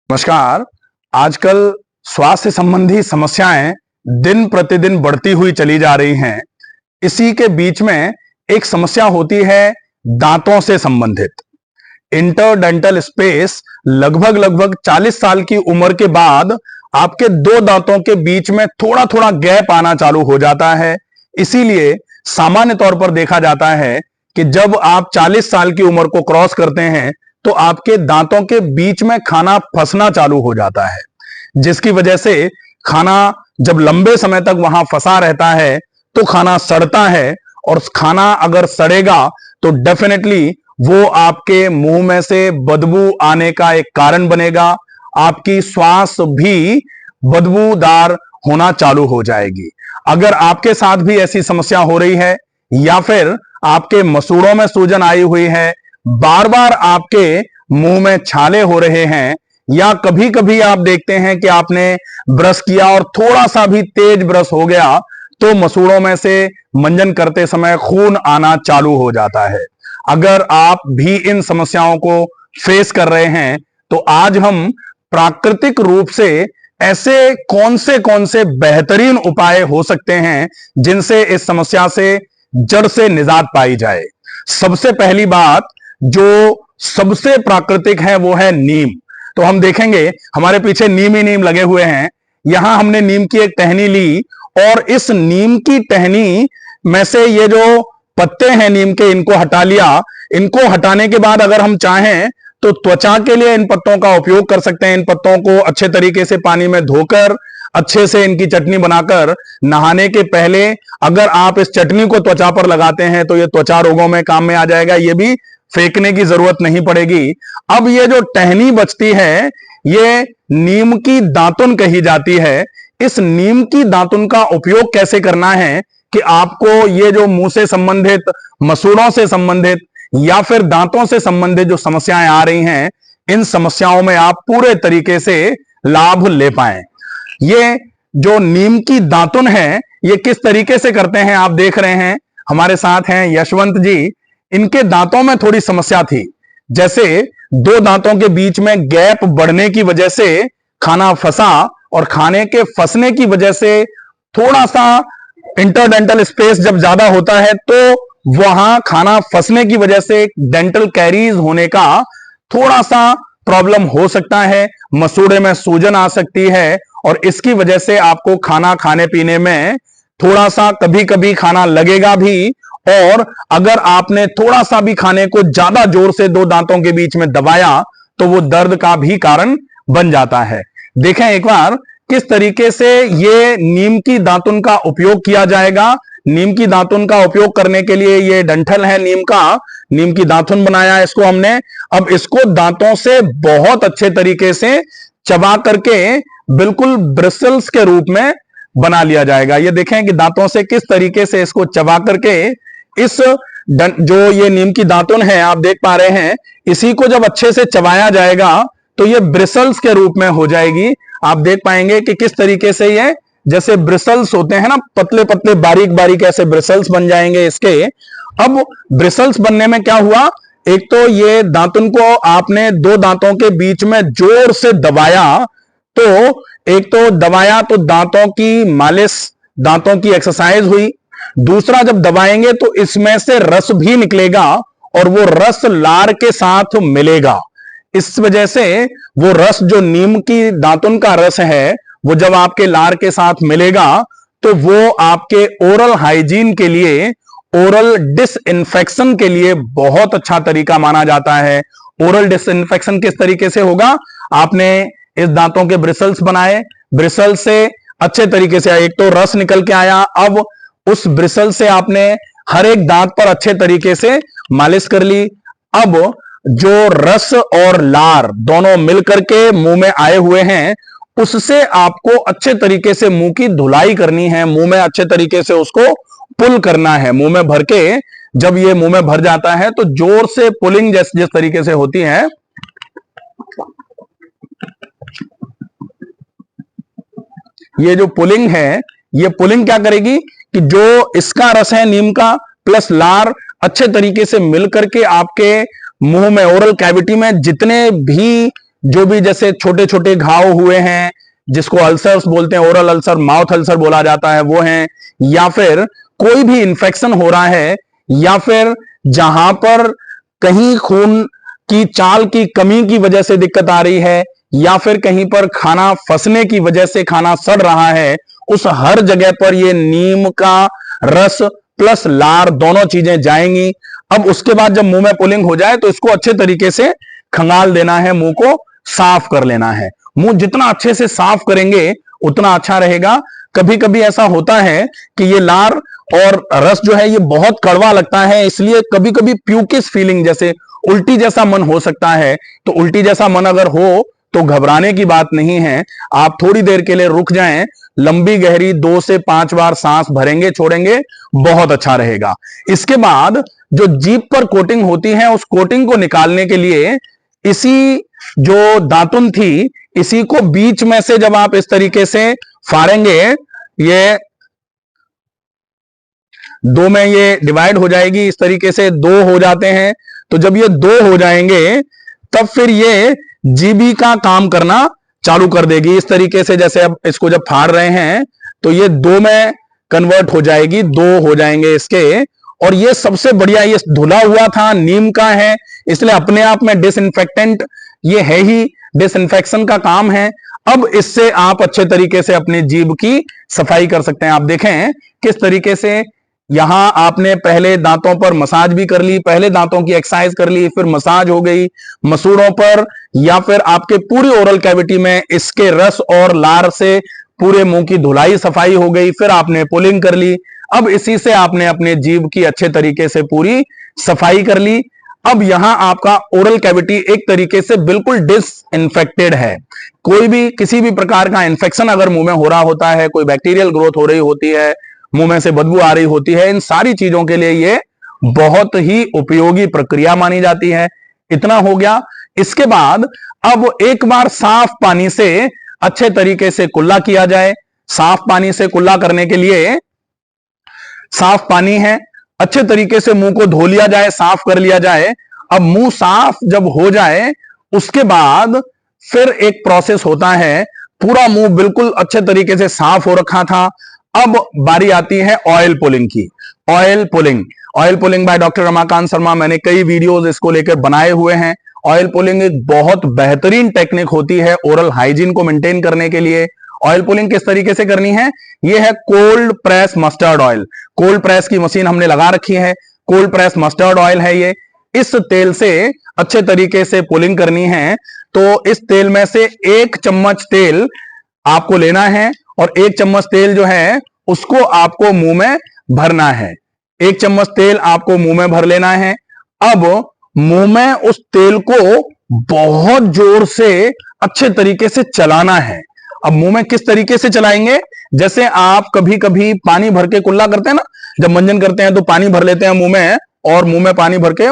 नमस्कार। आजकल स्वास्थ्य संबंधी समस्याएं दिन प्रतिदिन बढ़ती हुई चली जा रही हैं। इसी के बीच में एक समस्या होती है दांतों से संबंधित। इंटरडेंटल स्पेस लगभग 40 साल की उम्र के बाद आपके दो दांतों के बीच में थोड़ा थोड़ा गैप आना चालू हो जाता है। इसीलिए सामान्य तौर पर देखा जाता है कि जब आप 40 साल की उम्र को क्रॉस करते हैं तो आपके दांतों के बीच में खाना फंसना चालू हो जाता है, जिसकी वजह से खाना जब लंबे समय तक वहां फंसा रहता है तो खाना सड़ता है, और खाना अगर सड़ेगा तो डेफिनेटली वो आपके मुंह में से बदबू आने का एक कारण बनेगा। आपकी श्वास भी बदबूदार होना चालू हो जाएगी। अगर आपके साथ भी ऐसी समस्या हो रही है या फिर आपके मसूड़ों में सूजन आई हुई है, बार बार आपके मुंह में छाले हो रहे हैं, या कभी कभी आप देखते हैं कि आपने ब्रश किया और थोड़ा सा भी तेज ब्रश हो गया तो मसूड़ों में से मंजन करते समय खून आना चालू हो जाता है। अगर आप भी इन समस्याओं को फेस कर रहे हैं तो आज हम प्राकृतिक रूप से ऐसे कौन से बेहतरीन उपाय हो सकते हैं जिनसे इस समस्या से जड़ से निजात पाई जाए। सबसे पहली बात जो सबसे प्राकृतिक है वो है नीम। तो हम देखेंगे हमारे पीछे नीम ही नीम लगे हुए हैं। यहां हमने नीम की एक टहनी ली और इस नीम की टहनी में से ये जो पत्ते हैं नीम के, इनको हटा लिया। इनको हटाने के बाद अगर हम चाहें तो त्वचा के लिए इन पत्तों का उपयोग कर सकते हैं। इन पत्तों को अच्छे तरीके से पानी में धोकर अच्छे से इनकी चटनी बनाकर नहाने के पहले अगर आप इस चटनी को त्वचा पर लगाते हैं तो ये त्वचा रोगों में काम में आ जाएगा। ये भी फेंकने की जरूरत नहीं पड़ेगी। अब ये जो टहनी बचती है ये नीम की दातुन कही जाती है। इस नीम की दातुन का उपयोग कैसे करना है कि आपको ये जो मुंह से संबंधित, मसूड़ों से संबंधित या फिर दांतों से संबंधित जो समस्याएं आ रही हैं, इन समस्याओं में आप पूरे तरीके से लाभ ले पाएं। ये जो नीम की दातुन है ये किस तरीके से करते हैं आप देख रहे हैं। हमारे साथ हैं यशवंत जी। इनके दांतों में थोड़ी समस्या थी, जैसे दो दांतों के बीच में गैप बढ़ने की वजह से खाना फंसा, और खाने के फंसने की वजह से थोड़ा सा इंटरडेंटल स्पेस जब ज्यादा होता है तो वहां खाना फंसने की वजह से डेंटल कैरीज होने का थोड़ा सा प्रॉब्लम हो सकता है। मसूड़े में सूजन आ सकती है और इसकी वजह से आपको खाना खाने पीने में थोड़ा सा कभी कभी खाना लगेगा भी, और अगर आपने थोड़ा सा भी खाने को ज्यादा जोर से दो दांतों के बीच में दबाया तो वो दर्द का भी कारण बन जाता है। देखें एक बार किस तरीके से ये नीम की दातुन का उपयोग किया जाएगा। नीम की दातुन का उपयोग करने के लिए ये डंठल है नीम का, नीम की दातुन बनाया इसको हमने। अब इसको दांतों से बहुत अच्छे तरीके से चबा करके बिल्कुल ब्रिसल्स के रूप में बना लिया जाएगा। ये देखें कि दांतों से किस तरीके से इसको चबा करके इस जो ये नीम की दातुन है आप देख पा रहे हैं, इसी को जब अच्छे से चबाया जाएगा तो ये ब्रिसल्स के रूप में हो जाएगी। आप देख पाएंगे कि किस तरीके से ये जैसे ब्रिसल्स होते हैं ना, पतले पतले बारीक बारीक ऐसे ब्रिसल्स बन जाएंगे इसके। अब ब्रिसल्स बनने में क्या हुआ, एक तो ये दातुन को आपने दो दांतों के बीच में जोर से दबाया, तो एक तो दबाया तो दांतों की मालिश, दांतों की एक्सरसाइज हुई। दूसरा जब दबाएंगे तो इसमें से रस भी निकलेगा और वो रस लार के साथ मिलेगा। इस वजह से वो रस जो नीम की दातुन का रस है वो जब आपके लार के साथ मिलेगा तो वो आपके ओरल हाइजीन के लिए, ओरल डिसइंफेक्शन के लिए बहुत अच्छा तरीका माना जाता है। ओरल डिसइंफेक्शन किस तरीके से होगा, आपने इस दांतों के ब्रिसल्स बनाए, ब्रिसल से अच्छे तरीके से एक तो रस निकल के आया, अब उस ब्रिसल से आपने हर एक दांत पर अच्छे तरीके से मालिश कर ली। अब जो रस और लार दोनों मिलकर के मुंह में आए हुए हैं उससे आपको अच्छे तरीके से मुंह की धुलाई करनी है, मुंह में अच्छे तरीके से उसको पुल करना है। मुंह में भर के जब ये मुंह में भर जाता है तो जोर से पुलिंग जिस तरीके से होती है, ये जो पुलिंग है, ये पुलिंग क्या करेगी कि जो इसका रस है नीम का प्लस लार अच्छे तरीके से मिल करके आपके मुंह में, ओरल कैविटी में जितने भी जो भी जैसे छोटे छोटे घाव हुए हैं, जिसको अल्सर्स बोलते हैं, ओरल अल्सर, माउथ अल्सर बोला जाता है, वो हैं, या फिर कोई भी इंफेक्शन हो रहा है, या फिर जहां पर कहीं खून की चाल की कमी की वजह से दिक्कत आ रही है, या फिर कहीं पर खाना फंसने की वजह से खाना सड़ रहा है, उस हर जगह पर ये नीम का रस प्लस लार दोनों चीजें जाएंगी। अब उसके बाद जब मुंह में पुलिंग हो जाए तो इसको अच्छे तरीके से खंगाल देना है, मुंह को साफ कर लेना है। मुंह जितना अच्छे से साफ करेंगे उतना अच्छा रहेगा। कभी कभी ऐसा होता है कि ये लार और रस जो है ये बहुत कड़वा लगता है, इसलिए कभी कभी प्यूकिस फीलिंग जैसे उल्टी जैसा मन हो सकता है। तो उल्टी जैसा मन अगर हो तो घबराने की बात नहीं है, आप थोड़ी देर के लिए रुक जाएं, लंबी गहरी 2 से 5 बार सांस भरेंगे छोड़ेंगे, बहुत अच्छा रहेगा। इसके बाद जो जीभ पर कोटिंग होती है उस कोटिंग को निकालने के लिए इसी जो दातुन थी, इसी को बीच में से जब आप इस तरीके से फाड़ेंगे, ये दो में ये डिवाइड हो जाएगी, इस तरीके से 2 हो जाते हैं। तो जब ये 2 हो जाएंगे तब फिर ये जीबी का काम करना चालू कर देगी। इस तरीके से जैसे अब इसको जब फाड़ रहे हैं तो ये 2 में कन्वर्ट हो जाएगी, 2 हो जाएंगे इसके। और ये सबसे बढ़िया, ये धुला हुआ था, नीम का है, इसलिए अपने आप में डिसइंफेक्टेंट ये है ही, डिसइंफेक्शन का काम है। अब इससे आप अच्छे तरीके से अपनी जीभ की सफाई कर सकते हैं। आप देखें किस तरीके से यहां आपने पहले दांतों पर मसाज भी कर ली, पहले दांतों की एक्सरसाइज कर ली, फिर मसाज हो गई मसूड़ों पर, या फिर आपके पूरी ओरल कैविटी में इसके रस और लार से पूरे मुंह की धुलाई सफाई हो गई, फिर आपने पुलिंग कर ली। अब इसी से आपने अपने जीभ की अच्छे तरीके से पूरी सफाई कर ली। अब यहां आपका ओरल कैविटी एक तरीके से बिल्कुल डिसइंफेक्टेड है। कोई भी किसी भी प्रकार का इंफेक्शन अगर मुंह में हो रहा होता है, कोई बैक्टीरियल ग्रोथ हो रही होती है, मुंह में से बदबू आ रही होती है, इन सारी चीजों के लिए ये बहुत ही उपयोगी प्रक्रिया मानी जाती है। इतना हो गया। इसके बाद अब एक बार साफ पानी से अच्छे तरीके से कुल्ला किया जाए। साफ पानी से कुल्ला करने के लिए साफ पानी है, अच्छे तरीके से मुंह को धो लिया जाए, साफ कर लिया जाए। अब मुंह साफ जब हो जाए उसके बाद फिर एक प्रोसेस होता है, पूरा मुंह बिल्कुल अच्छे तरीके से साफ हो रखा था, अब बारी आती है ऑयल पुलिंग की। Oil pulling by doctor Ramakant Sharma, मैंने कई वीडियोस इसको लेकर बनाए हुए हैं। ऑयल पुलिंग एक बहुत बेहतरीन टेक्निक होती है ओरल हाइजीन को मेंटेन करने के लिए। ऑयल पुलिंग किस तरीके से करनी है, यह है cold press mustard oil. Cold press की मशीन हमने लगा रखी है, कोल्ड प्रेस मस्टर्ड ऑयल है ये। इस तेल से अच्छे तरीके से पुलिंग करनी है। तो इस तेल में से 1 चम्मच तेल आपको लेना है और 1 चम्मच तेल जो है उसको आपको मुंह में भरना है। 1 चम्मच तेल आपको मुंह में भर लेना है। अब मुंह में उस तेल को बहुत जोर से अच्छे तरीके से चलाना है। अब मुंह में किस तरीके से चलाएंगे, जैसे आप कभी कभी पानी भर के कुल्ला करते हैं ना, जब मंजन करते हैं तो पानी भर लेते हैं मुंह में, और मुंह में पानी भर के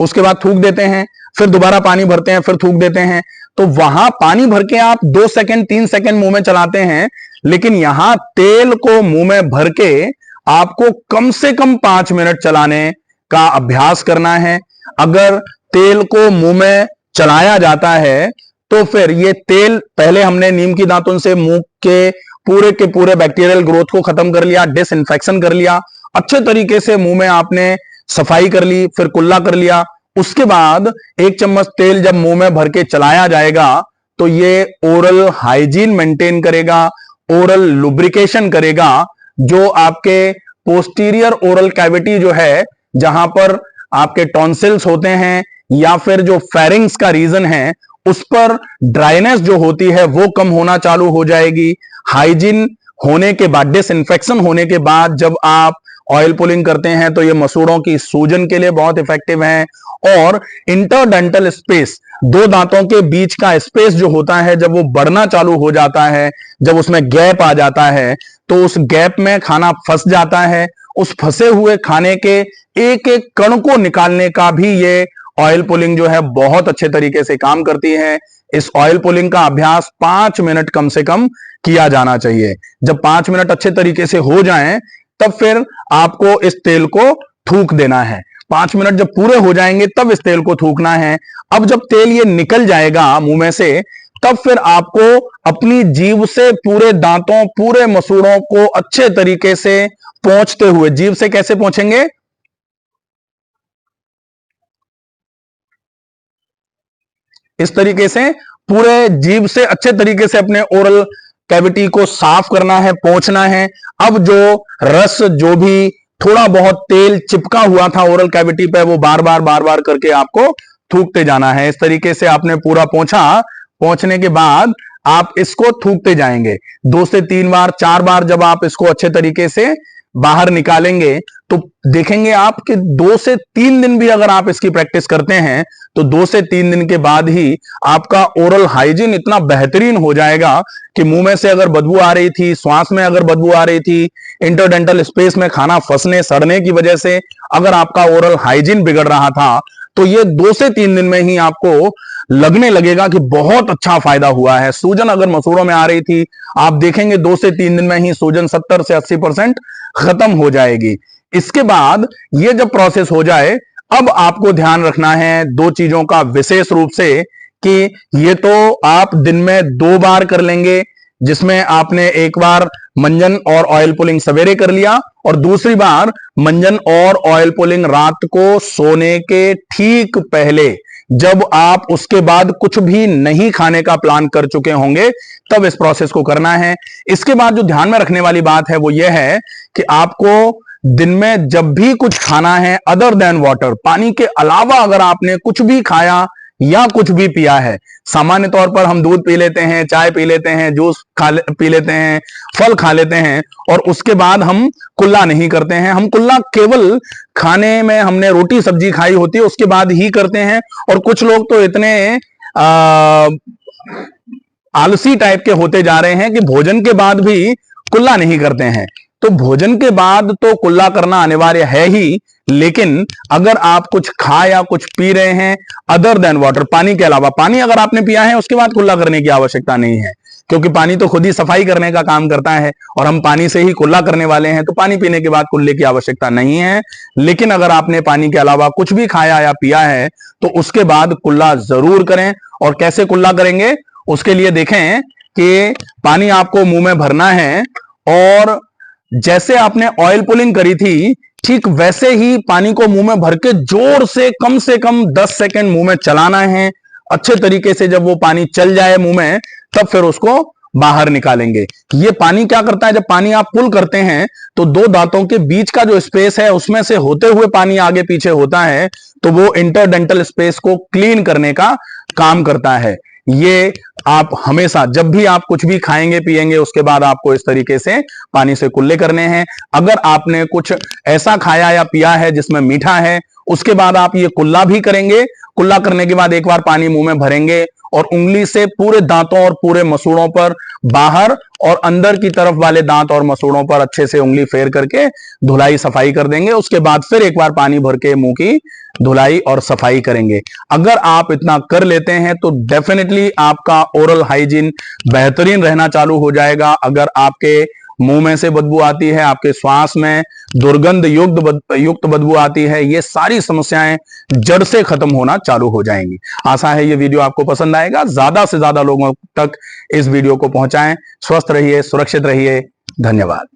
उसके बाद थूक देते हैं, फिर दोबारा पानी भरते हैं, फिर थूक देते हैं। तो वहां पानी भर के आप 2 सेकंड 3 सेकंड मुंह में चलाते हैं, लेकिन यहां तेल को मुंह में भर के आपको कम से कम 5 मिनट चलाने का अभ्यास करना है। अगर तेल को मुंह में चलाया जाता है तो फिर ये तेल, पहले हमने नीम की दातुन से मुंह के पूरे बैक्टीरियल ग्रोथ को खत्म कर लिया, डिसइंफेक्शन कर लिया, अच्छे तरीके से मुंह में आपने सफाई कर ली, फिर कुल्ला कर लिया। उसके बाद 1 चम्मच तेल जब मुंह में भर के चलाया जाएगा तो ये ओरल हाइजीन मेंटेन करेगा, ओरल लुब्रिकेशन करेगा। जो आपके पोस्टीरियर ओरल कैविटी जो है, जहां पर आपके टॉन्सिल्स होते हैं या फिर जो फेरिंग्स का रीजन है, उस पर ड्राइनेस जो होती है वो कम होना चालू हो जाएगी। हाइजीन होने के बाद, डिसइंफेक्शन होने के बाद जब आप ऑयल पुलिंग करते हैं तो ये मसूड़ों की सूजन के लिए बहुत इफेक्टिव है। और इंटरडेंटल स्पेस, 2 दांतों के बीच का स्पेस जो होता है, जब वो बढ़ना चालू हो जाता है, जब उसमें गैप आ जाता है, तो उस गैप में खाना फंस जाता है। उस फंसे हुए खाने के एक एक कण को निकालने का भी ये ऑयल पुलिंग जो है बहुत अच्छे तरीके से काम करती है। इस ऑयल पुलिंग का अभ्यास 5 मिनट कम से कम किया जाना चाहिए। जब 5 मिनट अच्छे तरीके से हो जाएं, तब फिर आपको इस तेल को थूक देना है। 5 मिनट जब पूरे हो जाएंगे तब इस तेल को थूकना है। अब जब तेल ये निकल जाएगा मुंह में से, तब फिर आपको अपनी जीभ से पूरे दांतों, पूरे मसूड़ों को अच्छे तरीके से पोंछते हुए, जीभ से कैसे पोंछेंगे, इस तरीके से पूरे जीभ से अच्छे तरीके से अपने ओरल कैविटी को साफ करना है, पोंछना है। अब जो रस, जो भी थोड़ा बहुत तेल चिपका हुआ था ओरल कैविटी पे, वो बार बार करके आपको थूकते जाना है। इस तरीके से आपने पूरा पोंछा, पोंछने के बाद आप इसको थूकते जाएंगे 2 से 3 बार, 4 बार। जब आप इसको अच्छे तरीके से बाहर निकालेंगे तो देखेंगे आप कि 2 से 3 दिन भी अगर आप इसकी प्रैक्टिस करते हैं तो 2 से 3 दिन के बाद ही आपका ओरल हाइजीन इतना बेहतरीन हो जाएगा कि मुंह में से अगर बदबू आ रही थी, श्वास में अगर बदबू आ रही थी, इंटरडेंटल स्पेस में खाना फंसने, सड़ने की वजह से अगर आपका ओरल हाइजीन बिगड़ रहा था, तो ये 2 से 3 दिन में ही आपको लगने लगेगा कि बहुत अच्छा फायदा हुआ है। सूजन अगर मसूड़ों में आ रही थी, आप देखेंगे 2 से 3 दिन में ही सूजन 70 से 80% खत्म हो जाएगी। इसके बाद ये जब प्रोसेस हो जाए, अब आपको ध्यान रखना है 2 चीजों का विशेष रूप से, कि ये तो आप दिन में 2 बार कर लेंगे, जिसमें आपने एक बार मंजन और ऑयल पुलिंग सवेरे कर लिया और दूसरी बार मंजन और ऑयल पुलिंग रात को सोने के ठीक पहले, जब आप उसके बाद कुछ भी नहीं खाने का प्लान कर चुके होंगे, तब इस प्रोसेस को करना है। इसके बाद जो ध्यान में रखने वाली बात है वो यह है कि आपको दिन में जब भी कुछ खाना है, अदर देन वाटर, पानी के अलावा अगर आपने कुछ भी खाया या कुछ भी पिया है, सामान्य तौर पर हम दूध पी लेते हैं, चाय पी लेते हैं, जूस पी लेते हैं, फल खा लेते हैं और उसके बाद हम कुल्ला नहीं करते हैं। हम कुल्ला केवल खाने में हमने रोटी सब्जी खाई होती है उसके बाद ही करते हैं। और कुछ लोग तो इतने आलसी टाइप के होते जा रहे हैं कि भोजन के बाद भी कुल्ला नहीं करते हैं। तो भोजन के बाद तो कुल्ला करना अनिवार्य है ही, लेकिन अगर आप कुछ खा या कुछ पी रहे हैं अदर देन वाटर, पानी के अलावा, पानी अगर आपने पिया है उसके बाद कुल्ला करने की आवश्यकता नहीं है, क्योंकि पानी तो खुद ही सफाई करने का काम करता है और हम पानी से ही कुल्ला करने वाले हैं, तो पानी पीने के बाद कुल्ले की आवश्यकता नहीं है। लेकिन अगर आपने पानी के अलावा कुछ भी खाया या पिया है तो उसके बाद कुल्ला जरूर करें। और कैसे कुल्ला करेंगे, उसके लिए देखें कि पानी आपको मुंह में भरना है और जैसे आपने ऑयल पुलिंग करी थी, ठीक वैसे ही पानी को मुंह में भर के जोर से कम 10 सेकंड मुंह में चलाना है। अच्छे तरीके से जब वो पानी चल जाए मुंह में, तब फिर उसको बाहर निकालेंगे। ये पानी क्या करता है, जब पानी आप पुल करते हैं तो 2 दांतों के बीच का जो स्पेस है उसमें से होते हुए पानी आगे पीछे होता है, तो वो इंटरडेंटल स्पेस को क्लीन करने का काम करता है। ये आप हमेशा जब भी आप कुछ भी खाएंगे पिएंगे उसके बाद आपको इस तरीके से पानी से कुल्ले करने हैं। अगर आपने कुछ ऐसा खाया या पिया है जिसमें मीठा है, उसके बाद आप ये कुल्ला भी करेंगे। कुल्ला करने के बाद एक बार पानी मुंह में भरेंगे और उंगली से पूरे दांतों और पूरे मसूड़ों पर, बाहर और अंदर की तरफ वाले दांत और मसूड़ों पर अच्छे से उंगली फेर करके धुलाई सफाई कर देंगे। उसके बाद फिर एक बार पानी भर के मुंह की धुलाई और सफाई करेंगे। अगर आप इतना कर लेते हैं तो डेफिनेटली आपका ओरल हाइजीन बेहतरीन रहना चालू हो जाएगा। अगर आपके मुंह में से बदबू आती है, आपके श्वास में दुर्गंध युक्त बदबू आती है, ये सारी समस्याएं जड़ से खत्म होना चालू हो जाएंगी। आशा है ये वीडियो आपको पसंद आएगा। ज्यादा से ज्यादा लोगों तक इस वीडियो को पहुंचाएं। स्वस्थ रहिए, सुरक्षित रहिए। धन्यवाद।